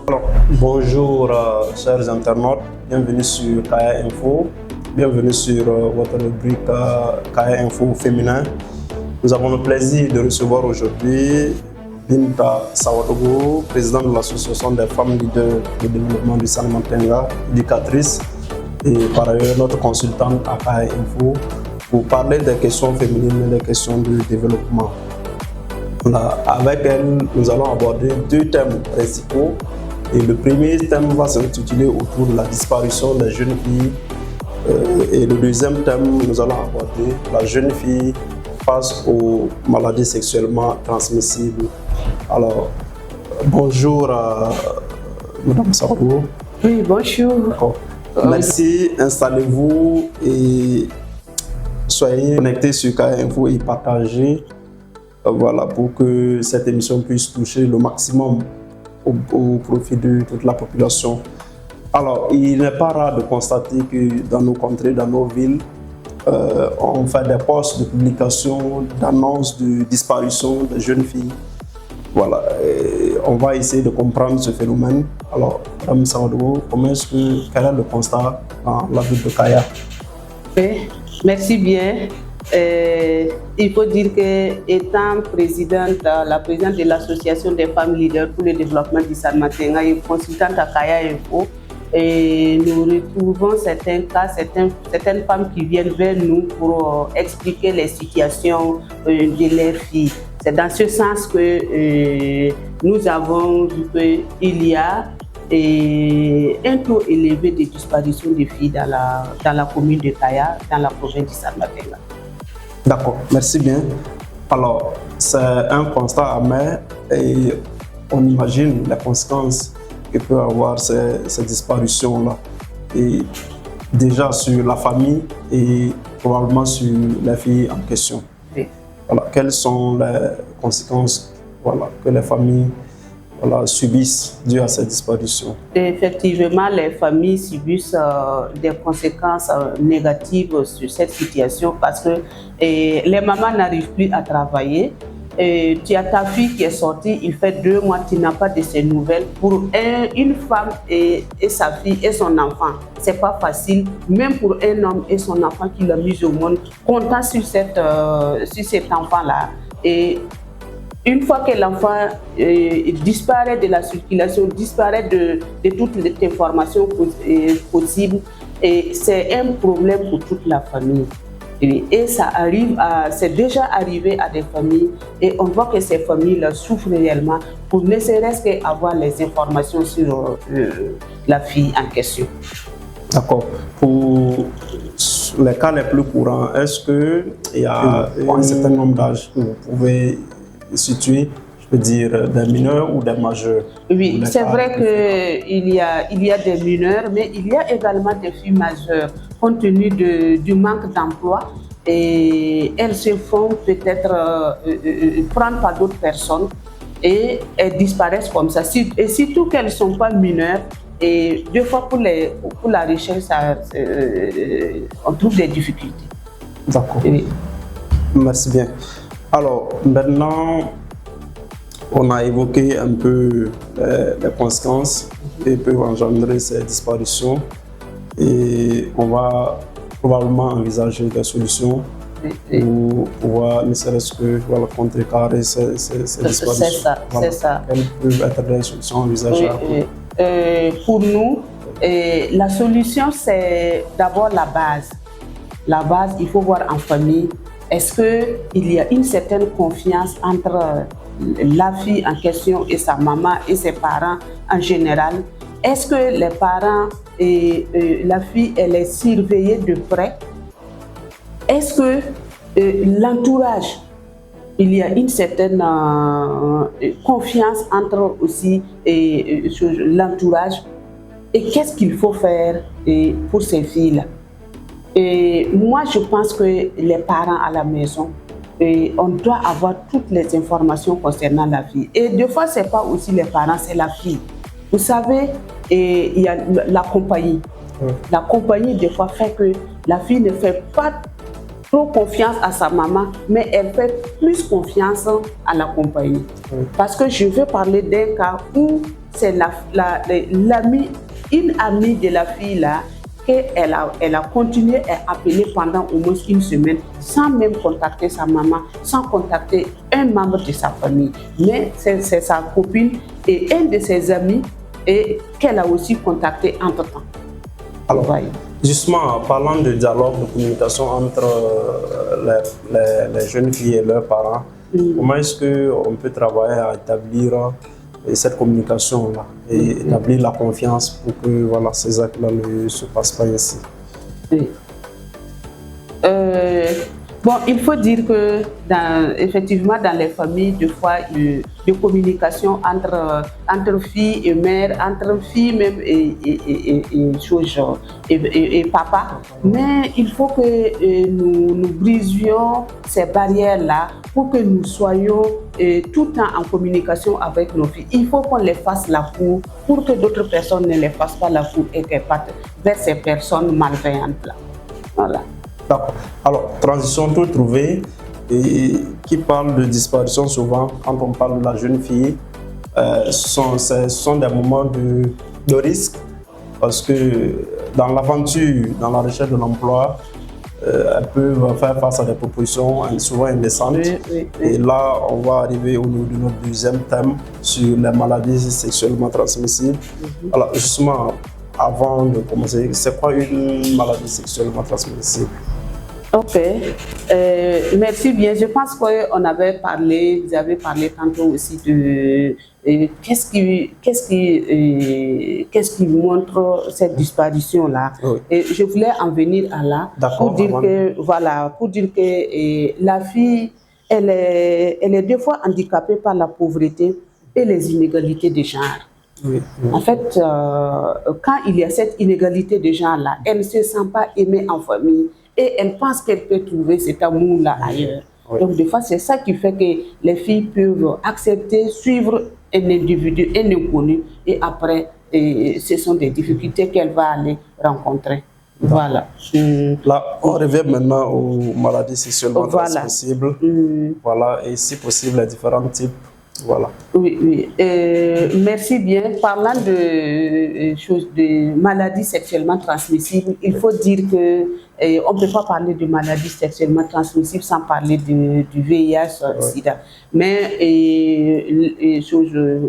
Alors, bonjour chers internautes, bienvenue sur Kaya Info, bienvenue sur votre rubrique Kaya Info féminin. Nous avons le plaisir de recevoir aujourd'hui Binta Sawadogo, présidente de l'association des femmes leaders de développement du Salmantenga, éducatrice et par ailleurs notre consultante à Kaya Info pour parler des questions féminines et des questions de développement. Voilà. Avec elle, nous allons aborder deux thèmes principaux. Et le premier thème va s'intituler autour de la disparition des jeunes filles. Et le deuxième thème, nous allons aborder la jeune fille face aux maladies sexuellement transmissibles. Alors, bonjour Madame Sawadogo. Oui, bonjour. Merci, installez-vous et soyez connectés sur Kaya Info et partagez voilà, pour que cette émission puisse toucher le maximum au profit de toute la population. Alors, il n'est pas rare de constater que dans nos contrées, dans nos villes, on fait des posts de publication, d'annonces de disparition des jeunes filles. Voilà, et on va essayer de comprendre ce phénomène. Alors, Mme Sawadogo, quel est le constat dans la ville de Kaya? Oui, merci bien. Il faut dire que, étant la présidente de l'association des femmes leaders pour le développement du Salmantenga et consultante à Kaya Info, et nous retrouvons certains cas, certaines femmes qui viennent vers nous pour expliquer les situations de leurs filles. C'est dans ce sens que nous avons vu qu'il y a un taux élevé de disparition des filles dans la commune de Kaya, dans la province du Salmantenga. D'accord, merci bien. Alors, c'est un constat amer et on imagine les conséquences que peut avoir ces disparitions-là. Et déjà sur la famille et probablement sur les filles en question. Oui. Voilà, quelles sont les conséquences que les familles subissent dues à ces disparitions? Effectivement, les familles subissent des conséquences négatives sur cette situation parce que les mamans n'arrivent plus à travailler. Tu as ta fille qui est sortie, il fait 2 mois, tu n'as pas de ses nouvelles. Pour une femme et sa fille et son enfant, c'est pas facile. Même pour un homme et son enfant qui l'a mis au monde, comptant sur cet enfant-là. Et une fois que l'enfant disparaît de la circulation, disparaît de toutes les informations possibles, c'est un problème pour toute la famille. Et ça c'est déjà arrivé à des familles et on voit que ces familles-là souffrent réellement pour ne serait-ce qu'avoir les informations sur la fille en question. D'accord. Pour les cas les plus courants, est-ce qu'il y a un certain nombre d'âges que vous pouvez situer, je veux dire des mineurs ou des majeurs? Oui, c'est vrai qu'il y a des mineurs, mais il y a également des filles majeures. Compte tenu du manque d'emploi, et elles se font peut-être prendre par d'autres personnes et elles disparaissent comme ça. Et surtout qu'elles ne sont pas mineures, et deux fois pour la recherche, on trouve des difficultés. D'accord. Oui. Merci bien. Alors, maintenant, on a évoqué un peu les conséquences que peuvent engendrer ces disparitions et on va probablement envisager des solutions pour pouvoir, ne serait-ce que contrecarrer ces disparitions. C'est ça. Quelles peuvent être des solutions envisageables? Pour nous, la solution, c'est d'abord la base. La base, il faut voir en famille. Est-ce qu'il y a une certaine confiance entre la fille en question et sa maman et ses parents en général? Est-ce que les parents et la fille, elle est surveillée de près? Est-ce que l'entourage, il y a une certaine confiance entre aussi l'entourage? Et qu'est-ce qu'il faut faire pour ces filles-là? Et moi, je pense que les parents à la maison, on doit avoir toutes les informations concernant la fille. Et des fois, ce n'est pas aussi les parents, c'est la fille. Vous savez, il y a la compagnie. La compagnie, des fois, fait que la fille ne fait pas trop confiance à sa maman, mais elle fait plus confiance à la compagnie. Parce que je veux parler d'un cas où c'est une amie de la fille là, qu'elle a continué à appeler pendant au moins une semaine sans même contacter sa maman, sans contacter un membre de sa famille. Mais c'est sa copine et un de ses amis qu'elle a aussi contacté entre-temps. Alors, justement, parlant de dialogue, de communication entre les jeunes filles et leurs parents, comment est-ce qu'on peut travailler à établir cette communication-là et établir la confiance pour que voilà, ces actes-là ne se passent pas ainsi? Oui. Bon, il faut dire que effectivement dans les familles, des fois, de communication entre filles et mères, entre filles même et papa. Mais il faut que nous brisions ces barrières-là pour que nous soyons tout le temps en communication avec nos filles. Il faut qu'on les fasse la cour pour que d'autres personnes ne les fassent pas la cour et qu'elles partent vers ces personnes malveillantes-là. Voilà. D'accord. Alors, transition toute trouvée, et qui parle de disparition souvent, quand on parle de la jeune fille, ce sont des moments de risque, parce que dans l'aventure, dans la recherche de l'emploi, elles peuvent faire face à des propositions souvent indécentes. Oui. Et là, on va arriver au niveau de notre deuxième thème sur les maladies sexuellement transmissibles. Alors, justement, avant de commencer, c'est quoi une maladie sexuellement transmissible? Ok, merci bien. Je pense qu'on avait parlé, vous avez parlé tantôt aussi de qu'est-ce qui montre cette disparition-là. Oui. Et je voulais en venir à là pour dire que la fille, elle est des fois handicapée par la pauvreté et les inégalités de genre. Oui. En fait, quand il y a cette inégalité de genre-là, elle ne se sent pas aimée en famille. Et elle pense qu'elle peut trouver cet amour-là ailleurs. Oui. Donc, des fois, c'est ça qui fait que les filles peuvent accepter, suivre un individu, un inconnu, et après, ce sont des difficultés qu'elle va aller rencontrer. Voilà. Là, on revient maintenant aux maladies sexuellement transmissibles. Voilà, et si possible, les différents types. Voilà. Oui. Merci bien. Parlant de maladies sexuellement transmissibles, il faut dire que on ne peut pas parler de maladies sexuellement transmissibles sans parler du VIH, SIDA. Mais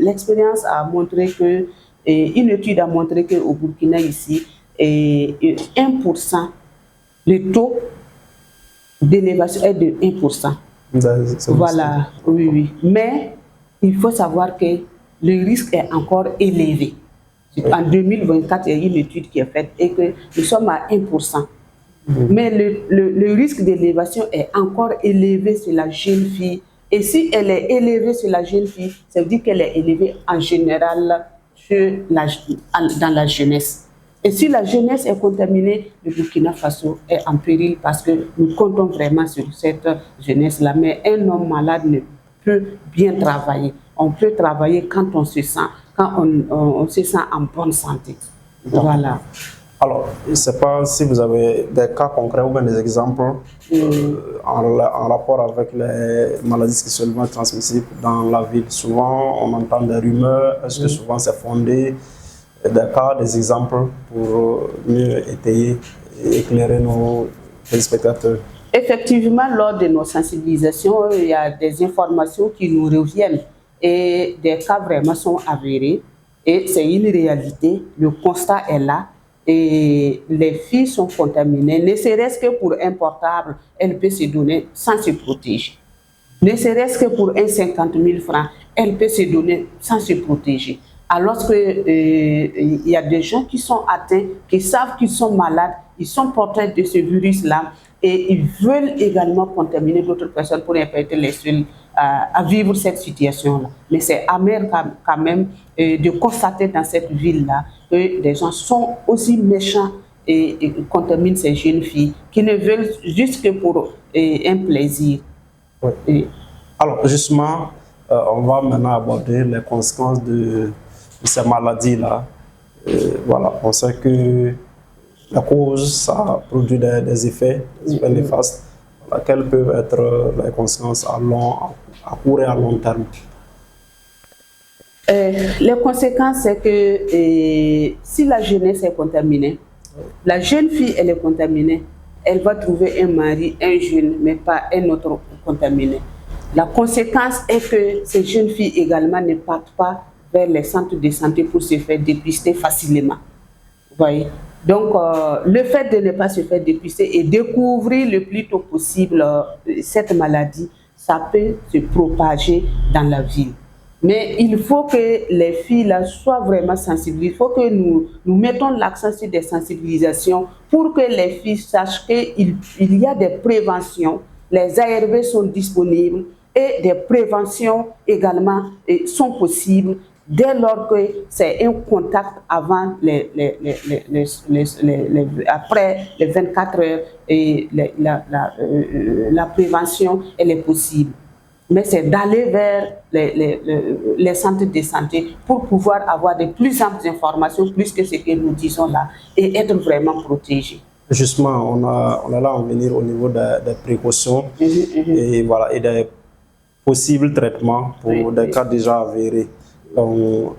l'expérience a montré que, une étude a montré qu'au Burkina ici, 1%, le taux d'élévation est de 1%. Voilà, oui. Mais il faut savoir que le risque est encore élevé. En 2024, il y a une étude qui est faite et que nous sommes à 1%. Mais le risque d'élévation est encore élevé sur la jeune fille. Et si elle est élevée sur la jeune fille, ça veut dire qu'elle est élevée en général dans la jeunesse. Et si la jeunesse est contaminée, le Burkina Faso est en péril parce que nous comptons vraiment sur cette jeunesse-là. Mais un homme malade ne peut bien travailler. On peut travailler quand on se sent en bonne santé. Voilà. Alors, je ne sais pas si vous avez des cas concrets ou bien des exemples en rapport avec les maladies sexuellement transmissibles dans la ville. Souvent, on entend des rumeurs. Est-ce que souvent c'est fondé? Des cas, des exemples pour mieux étayer et éclairer nos téléspectateurs? Effectivement, lors de nos sensibilisations, il y a des informations qui nous reviennent et des cas vraiment sont avérés. Et c'est une réalité, le constat est là. Et les filles sont contaminées, ne serait-ce que pour un portable, elle peut se donner sans se protéger. Ne serait-ce que pour 50 000 francs, elle peut se donner sans se protéger. Alors qu'il y a des gens qui sont atteints, qui savent qu'ils sont malades, ils sont porteurs de ce virus-là et ils veulent également contaminer d'autres personnes pour être les seuls à vivre cette situation-là. Mais c'est amer quand même de constater dans cette ville-là que des gens sont aussi méchants et contaminent ces jeunes filles qui ne veulent juste que pour un plaisir. Oui. Alors justement, on va maintenant aborder les conséquences de ces maladies-là. Voilà, on sait que la cause, ça produit des effets néfastes. quelles peuvent être les conséquences à court et à long terme? Les conséquences, c'est que si la jeunesse est contaminée, la jeune fille, elle est contaminée, elle va trouver un mari, un jeune, mais pas un autre contaminé. La conséquence est que ces jeunes filles également ne partent pas vers les centres de santé pour se faire dépister facilement. Vous voyez? Donc, le fait de ne pas se faire dépister et découvrir le plus tôt possible cette maladie, ça peut se propager dans la ville. Mais il faut que les filles là soient vraiment sensibilisées. Il faut que nous mettons l'accent sur des sensibilisations pour que les filles sachent qu'il y a des préventions. Les ARV sont disponibles et des préventions également sont possibles dès lors que c'est un contact avant après les 24 heures et la prévention elle est possible. Mais c'est d'aller vers les centres de santé pour pouvoir avoir de plus amples informations, plus que ce que nous disons là, et être vraiment protégés. Justement, on est là en venir au niveau des précautions et, voilà, et des possibles traitements pour des cas déjà avérés. Donc,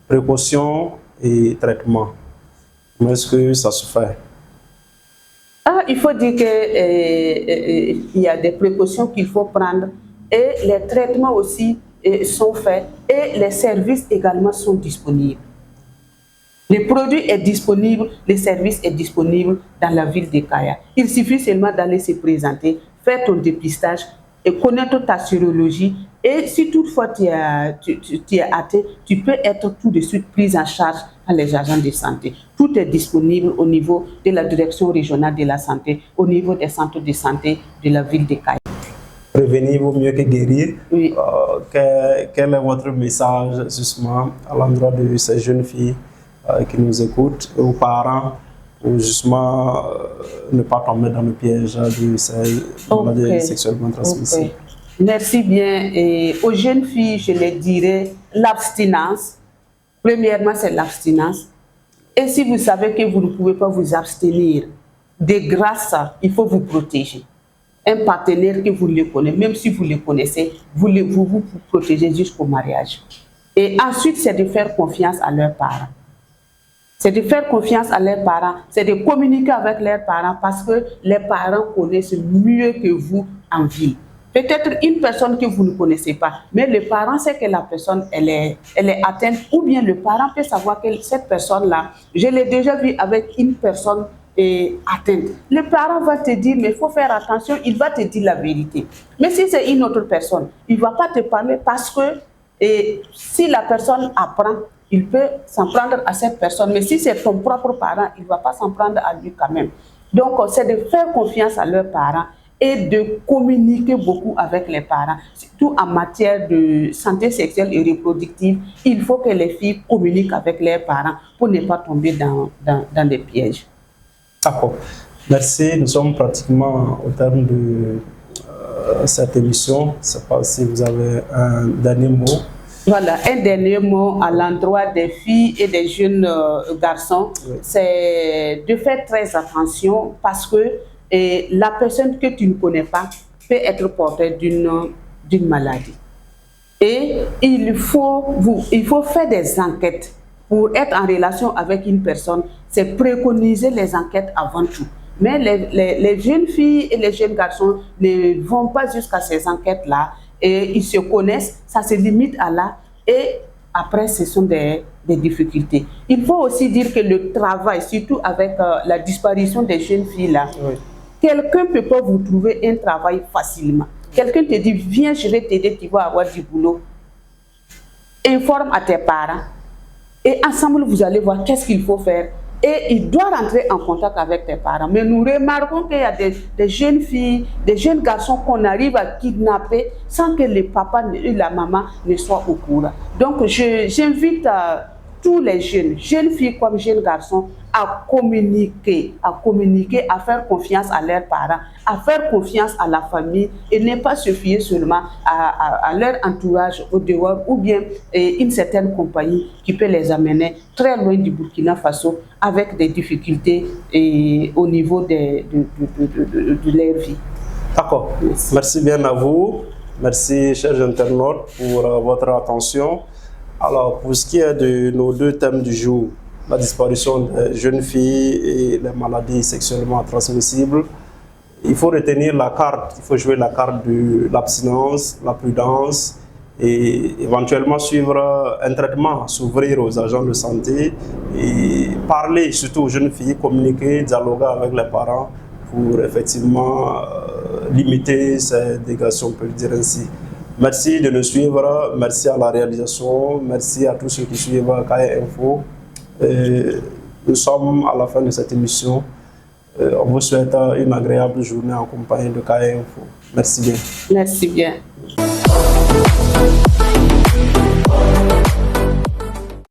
précautions et traitements, comment est-ce que ça se fait? Il faut dire qu'il y a des précautions qu'il faut prendre. Et les traitements aussi sont faits et les services également sont disponibles. Le produit est disponible, le service est disponible dans la ville de Kaya. Il suffit seulement d'aller se présenter, faire ton dépistage et connaître ta sérologie. Et si toutefois tu es atteint, tu peux être tout de suite pris en charge par les agents de santé. Tout est disponible au niveau de la direction régionale de la santé, au niveau des centres de santé de la ville de Kaya. Prévenir vaut mieux que guérir. Oui. Quel est votre message justement à l'endroit de ces jeunes filles qui nous écoutent et aux parents pour justement ne pas tomber dans le piège de ces maladies sexuellement transmissibles? Merci bien. Et aux jeunes filles, je les dirais l'abstinence. Premièrement, c'est l'abstinence. Et si vous savez que vous ne pouvez pas vous abstenir, de grâce, il faut vous protéger. Un partenaire que vous le connaissez, même si vous le connaissez, vous vous protégez jusqu'au mariage. Et ensuite, c'est de faire confiance à leurs parents. C'est de faire confiance à leurs parents, c'est de communiquer avec leurs parents parce que les parents connaissent mieux que vous en ville. Peut-être une personne que vous ne connaissez pas, mais le parent sait que la personne elle est atteinte, ou bien le parent peut savoir que cette personne-là, je l'ai déjà vu avec une personne atteinte. Le parent va te dire, mais il faut faire attention, il va te dire la vérité. Mais si c'est une autre personne, il ne va pas te parler parce que si la personne apprend, il peut s'en prendre à cette personne. Mais si c'est ton propre parent, il ne va pas s'en prendre à lui quand même. Donc, c'est de faire confiance à leurs parents et de communiquer beaucoup avec les parents. Surtout en matière de santé sexuelle et reproductive, il faut que les filles communiquent avec leurs parents pour ne pas tomber dans des pièges. D'accord. Merci. Nous sommes pratiquement au terme de cette émission. Je ne sais pas si vous avez un dernier mot. Voilà, un dernier mot à l'endroit des filles et des jeunes garçons, c'est de faire très attention parce que la personne que tu ne connais pas peut être porteuse d'une maladie. Et il faut faire des enquêtes. Pour être en relation avec une personne, c'est préconiser les enquêtes avant tout. Mais les jeunes filles et les jeunes garçons ne vont pas jusqu'à ces enquêtes-là et ils se connaissent, ça se limite à là et après ce sont des difficultés. Il faut aussi dire que le travail, surtout avec la disparition des jeunes filles-là, quelqu'un ne peut pas vous trouver un travail facilement. Quelqu'un te dit, viens, je vais t'aider, tu vas avoir du boulot. Informe à tes parents. Et ensemble, vous allez voir qu'est-ce qu'il faut faire. Et il doit rentrer en contact avec tes parents. Mais nous remarquons qu'il y a des jeunes filles, des jeunes garçons qu'on arrive à kidnapper sans que le papa et la maman ne soient au courant. Donc, j'invite tous les jeunes filles comme jeunes garçons, à communiquer, à faire confiance à leurs parents, à faire confiance à la famille et ne pas se fier seulement à leur entourage au dehors ou bien une certaine compagnie qui peut les amener très loin du Burkina Faso avec des difficultés au niveau de leur vie. D'accord. Merci bien à vous. Merci, chers internautes, pour votre attention. Alors, pour ce qui est de nos deux thèmes du jour, la disparition des jeunes filles et les maladies sexuellement transmissibles, il faut retenir la carte, il faut jouer la carte de l'abstinence, la prudence et éventuellement suivre un traitement, s'ouvrir aux agents de santé et parler surtout aux jeunes filles, communiquer, dialoguer avec les parents pour effectivement limiter ces dégâts, si on peut le dire ainsi. Merci de nous suivre, merci à la réalisation, merci à tous ceux qui suivent KAI Info. Nous sommes à la fin de cette émission. On vous souhaite une agréable journée en compagnie de KAI Info. Merci bien. Merci bien.